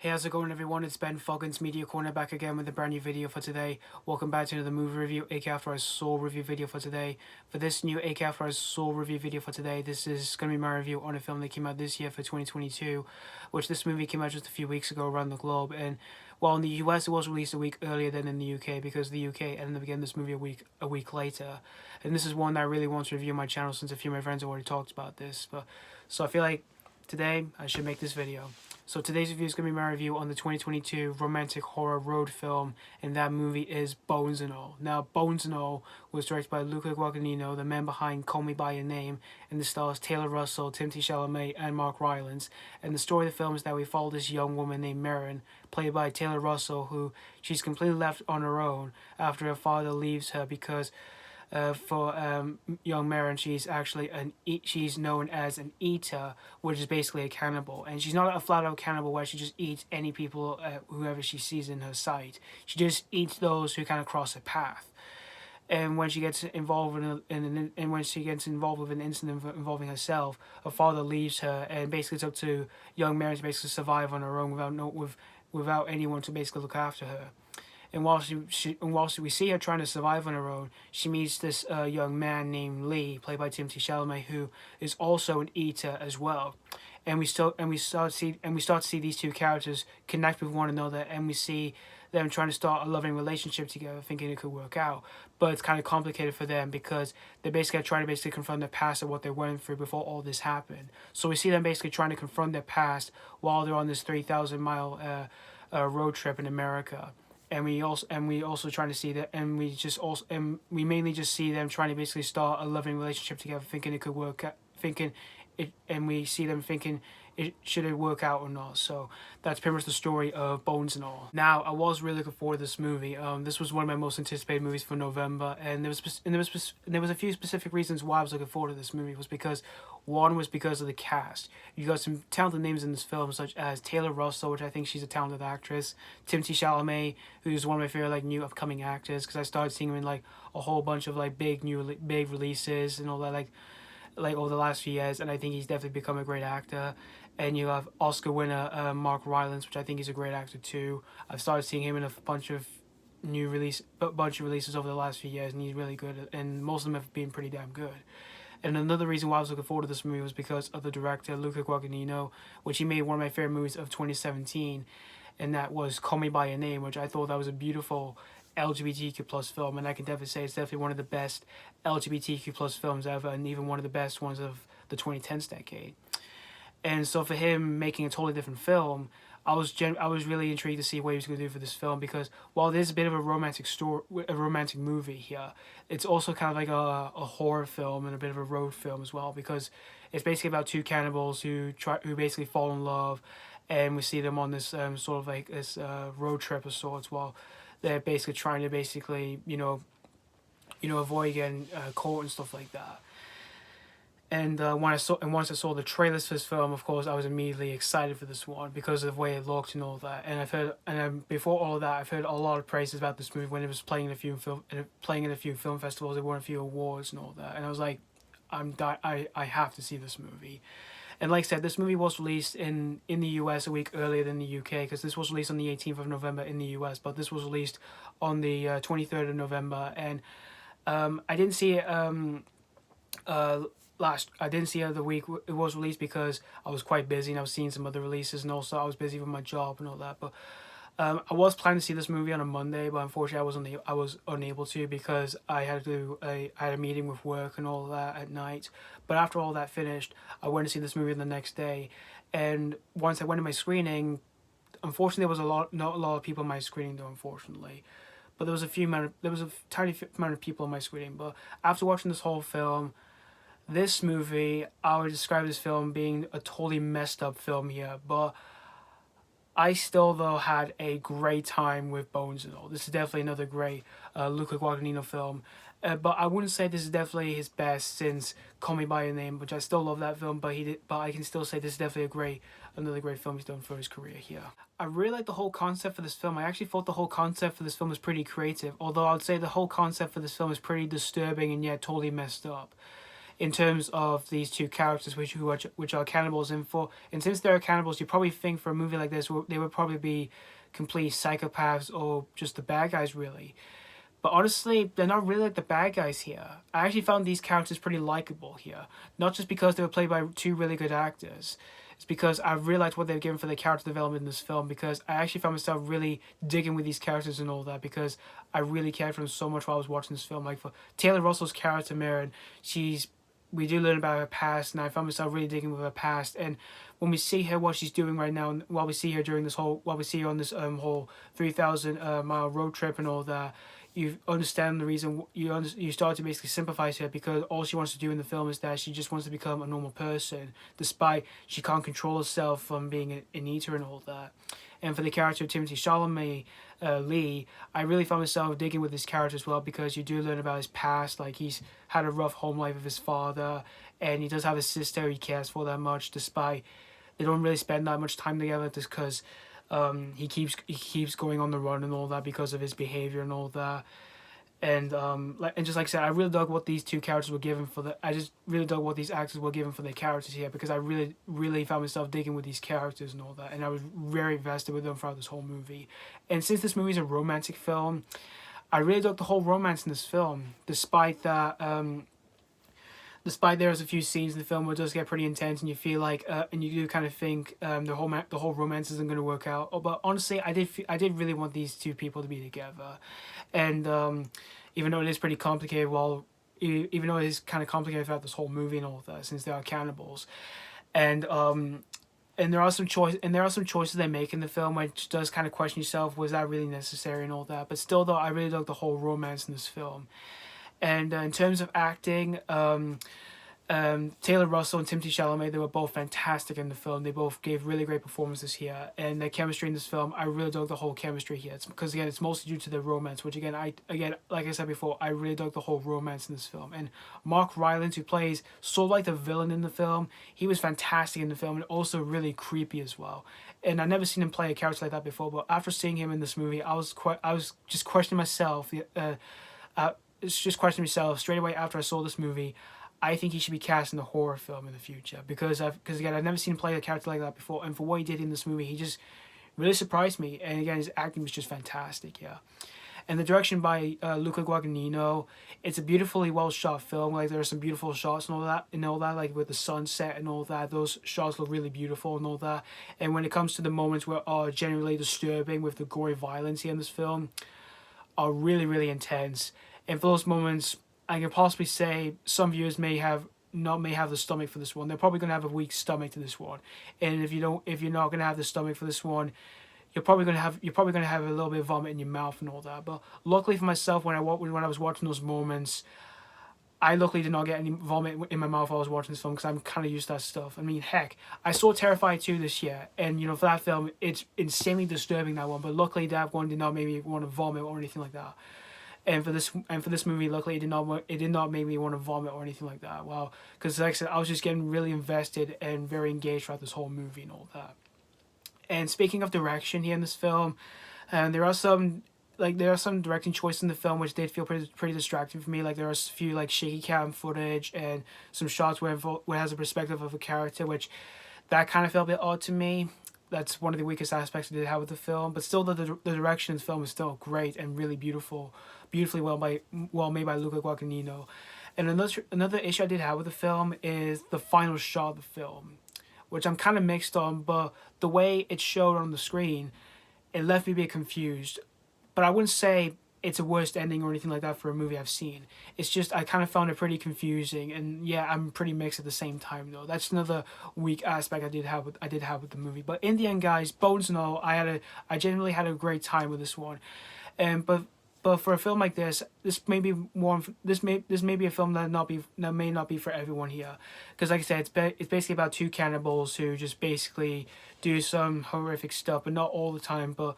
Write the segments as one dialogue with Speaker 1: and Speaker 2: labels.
Speaker 1: Hey, how's it going, everyone? It's Ben Foggins, Media Corner, back again with a brand new video for today. Welcome back to another movie review, aka After I Saw review video for today. For this new aka After I Saw review video for today, this is going to be my review on a film that came out this year for 2022, which this movie came out just a few weeks ago around the globe. And while in the US it was released a week earlier than in the UK, because the UK ended up getting this movie a week later. And this is one that I really want to review on my channel since a few of my friends have already talked about this. So I feel like today I should make this video. So today's review is going to be my review on the 2022 romantic horror road film, and that movie is Bones and All. Now, Bones and All was directed by Luca Guadagnino, the man behind Call Me By Your Name, and the stars Taylor Russell, Timothée Chalamet, and Mark Rylance. And the story of the film is that we follow this young woman named Marin, played by Taylor Russell, who she's completely left on her own after her father leaves her because for young Marin, she's actually she's known as an eater, which is basically a cannibal. And she's not a flat-out cannibal where she just eats any people, whoever she sees in her sight. She just eats those who kind of cross her path. And when she gets involved with an incident involving herself, her father leaves her, and basically it's up to young Marin to basically survive on her own without anyone to basically look after her. And whilst we see her trying to survive on her own, she meets this young man named Lee, played by Timothée Chalamet, who is also an eater as well. And we start to see these two characters connect with one another, and we see them trying to start a loving relationship together, thinking it could work out. But it's kind of complicated for them because they're basically trying to confront their past and what they went through before all this happened. So we see them basically trying to confront their past while they're on this 3,000-mile road trip in America. And we also trying to see that, and we mainly just see them trying to basically start a loving relationship together, thinking it could work out, and we see them thinking should it work out or not. So that's pretty much the story of Bones and All. Now, I was really looking forward to this movie. This was one of my most anticipated movies for November, and there was a few specific reasons why I was looking forward to this movie. One was because of the cast. You got some talented names in this film, such as Taylor Russell, which I think she's a talented actress, Timothée Chalamet, who's one of my favorite new upcoming actors, because I started seeing him in a whole bunch of big releases and all that over the last few years, and I think he's definitely become a great actor. And you have Oscar winner Mark Rylance, which I think he's a great actor too. I've started seeing him in a bunch of releases over the last few years, and he's really good, and most of them have been pretty damn good. And another reason why I was looking forward to this movie was because of the director, Luca Guadagnino, which he made one of my favorite movies of 2017, and that was Call Me By Your Name, which I thought that was a beautiful LGBTQ plus film, and I can definitely say it's definitely one of the best LGBTQ plus films ever, and even one of the best ones of the 2010s decade. And so for him making a totally different film, I was really intrigued to see what he was going to do for this film, because while there's a bit of a romantic movie here, it's also kind of like a horror film and a bit of a road film as well, because it's basically about two cannibals who basically fall in love, and we see them on this road trip of sorts while they're basically trying to avoid getting caught and stuff like that. And once I saw the trailers for this film, of course, I was immediately excited for this one because of the way it looked and all that. And before all of that, I've heard a lot of praises about this movie when it was playing in a few film festivals. It won a few awards and all that. And I was like, I have to see this movie. And like I said, this movie was released in the US a week earlier than the UK, because this was released on the 18th of November in the US, but this was released on the 23rd of November. And I didn't see it. I didn't see it the week it was released because I was quite busy and I was seeing some other releases, and also I was busy with my job and all that. But I was planning to see this movie on a Monday, but unfortunately I was unable to because I had a meeting with work and all that at night. But after all that finished, I went to see this movie the next day, and once I went to my screening, unfortunately there was not a lot of people in my screening though, unfortunately. But there was a tiny amount of people in my screening. But after watching this whole film, this movie, I would describe this film being a totally messed up film here, but I still, though, had a great time with Bones and All. This is definitely another great Luca Guadagnino film, but I wouldn't say this is definitely his best since Call Me By Your Name, which I still love that film, but I can still say this is definitely another great film he's done for his career here. I really like the whole concept for this film. I actually thought the whole concept for this film was pretty creative, although I would say the whole concept for this film is pretty disturbing and yet totally messed up. in terms of these two characters, which are cannibals. And since they're cannibals, you probably think for a movie like this, they would probably be complete psychopaths or just the bad guys, really. But honestly, they're not really like the bad guys here. I actually found these characters pretty likable here. Not just because they were played by two really good actors. It's because I realized what they've given for their character development in this film, because I actually found myself really digging with these characters and all that, because I really cared for them so much while I was watching this film. Like for Taylor Russell's character, Maren, we do learn about her past, and I found myself really digging with her past. And when we see her, what she's doing right now, and while we see her on this whole 3,000 mile road trip and all that, you understand the reason. You start to basically sympathize with her, because all she wants to do in the film is that she just wants to become a normal person, despite she can't control herself from being an eater and all that. And for the character of Timothée Chalamet, Lee, I really found myself digging with his character as well, because you do learn about his past. Like, he's had a rough home life with his father, and he does have a sister he cares for that much, despite they don't really spend that much time together, just because he keeps going on the run and all that because of his behavior and all that. And just like I said, I really dug what these two characters were given I just really dug what these actors were given for their characters here, because I really found myself digging with these characters and all that, and I was very invested with them throughout this whole movie. And since this movie is a romantic film, I really dug the whole romance in this film, despite that. Despite there's a few scenes in the film where it does get pretty intense, and you feel like, and you do kind of think the whole romance isn't going to work out. Oh, but honestly, I did really want these two people to be together, and even though it is pretty complicated, even though it is kind of complicated throughout this whole movie and all that, since they are cannibals, and there are some choices they make in the film which does kind of question yourself, was that really necessary and all that. But still, though, I really dug the whole romance in this film. And in terms of acting, Taylor Russell and Timothée Chalamet, they were both fantastic in the film. They both gave really great performances here. And the chemistry in this film, I really dug the whole chemistry here. It's because, again, it's mostly due to the romance, which, again, like I said before, I really dug the whole romance in this film. And Mark Rylance, who plays sort of like the villain in the film, he was fantastic in the film, and also really creepy as well. And I've never seen him play a character like that before, but after seeing him in this movie, I was just questioning myself, straight away after I saw this movie. I think he should be cast in a horror film in the future, because again, I've never seen him play a character like that before, and for what he did in this movie, he just really surprised me. And again, his acting was just fantastic, yeah. And the direction by Luca Guadagnino, it's a beautifully well shot film. Like, there are some beautiful shots and all that, like with the sunset and all that. Those shots look really beautiful and all that. And when it comes to the moments where are generally disturbing with the gory violence here in this film, are really, really intense. And for those moments, I can possibly say some viewers may have the stomach for this one. They're probably gonna have a weak stomach to this one. And if you're not gonna have the stomach for this one, you're probably gonna have a little bit of vomit in your mouth and all that. But luckily for myself, when I was watching those moments, I luckily did not get any vomit in my mouth while I was watching this film, because I'm kind of used to that stuff. I mean, heck, I saw Terrifier 2 this year, and for that film, it's insanely disturbing, that one. But luckily, that one did not make me want to vomit or anything like that. And for this movie, luckily, it did not make me want to vomit or anything like that. Well, because like I said, I was just getting really invested and very engaged throughout this whole movie and all that. And speaking of direction here in this film, there are some directing choices in the film which did feel pretty distracting for me. Like, there are a few like shaky cam footage and some shots where it has a perspective of a character, which that kind of felt a bit odd to me. That's one of the weakest aspects I did have with the film. But still, the direction in the film is still great and really beautifully well made by Luca Guadagnino. And another issue I did have with the film is the final shot of the film, which I'm kind of mixed on. But the way it showed on the screen, it left me a bit confused. But I wouldn't say it's a worst ending or anything like that for a movie I've seen. It's just I kind of found it pretty confusing, and yeah, I'm pretty mixed at the same time though. That's another weak aspect I did have with the movie. But in the end, guys, bones and all, I genuinely had a great time with this one. And but for a film like this may be a film that may not be for everyone here, because like I said, it's basically about two cannibals who just basically do some horrific stuff, but not all the time, but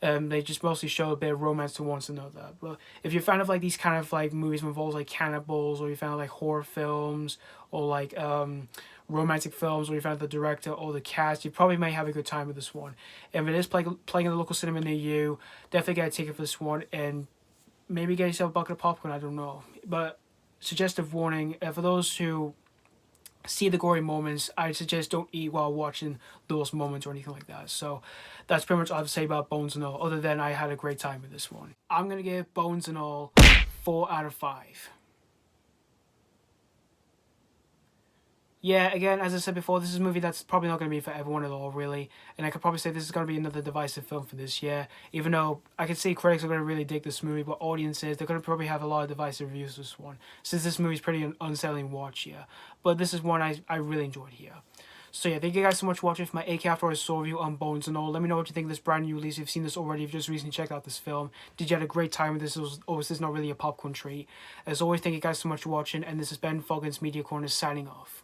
Speaker 1: they just mostly show a bit of romance to one another. But if you're a fan of like these kind of like movies that involve like cannibals, or you're a fan of like horror films, or like romantic films, or you're a fan of the director or the cast, you probably may have a good time with this one. And if it is playing in the local cinema near you, definitely get a ticket for this one, and maybe get yourself a bucket of popcorn. I don't know, but suggestive warning, for those who see the gory moments, I suggest don't eat while watching those moments or anything like that. So that's pretty much all I have to say about Bones and All, other than I had a great time with this one. I'm going to give Bones and All 4 out of 5. Yeah, again, as I said before, this is a movie that's probably not going to be for everyone at all, really. And I could probably say this is going to be another divisive film for this year. Even though I can see critics are going to really dig this movie, but audiences, they're going to probably have a lot of divisive reviews for this one. Since this movie's pretty unsettling watch here. But this is one I really enjoyed here. So yeah, thank you guys so much for watching for my AK After Hours Soul review on Bones and All. Let me know what you think of this brand new release. If you've seen this already, if you've just recently checked out this film. Did you have a great time with this? Or was this not really a popcorn treat? As always, thank you guys so much for watching. And this has been Foggins Media Corner signing off.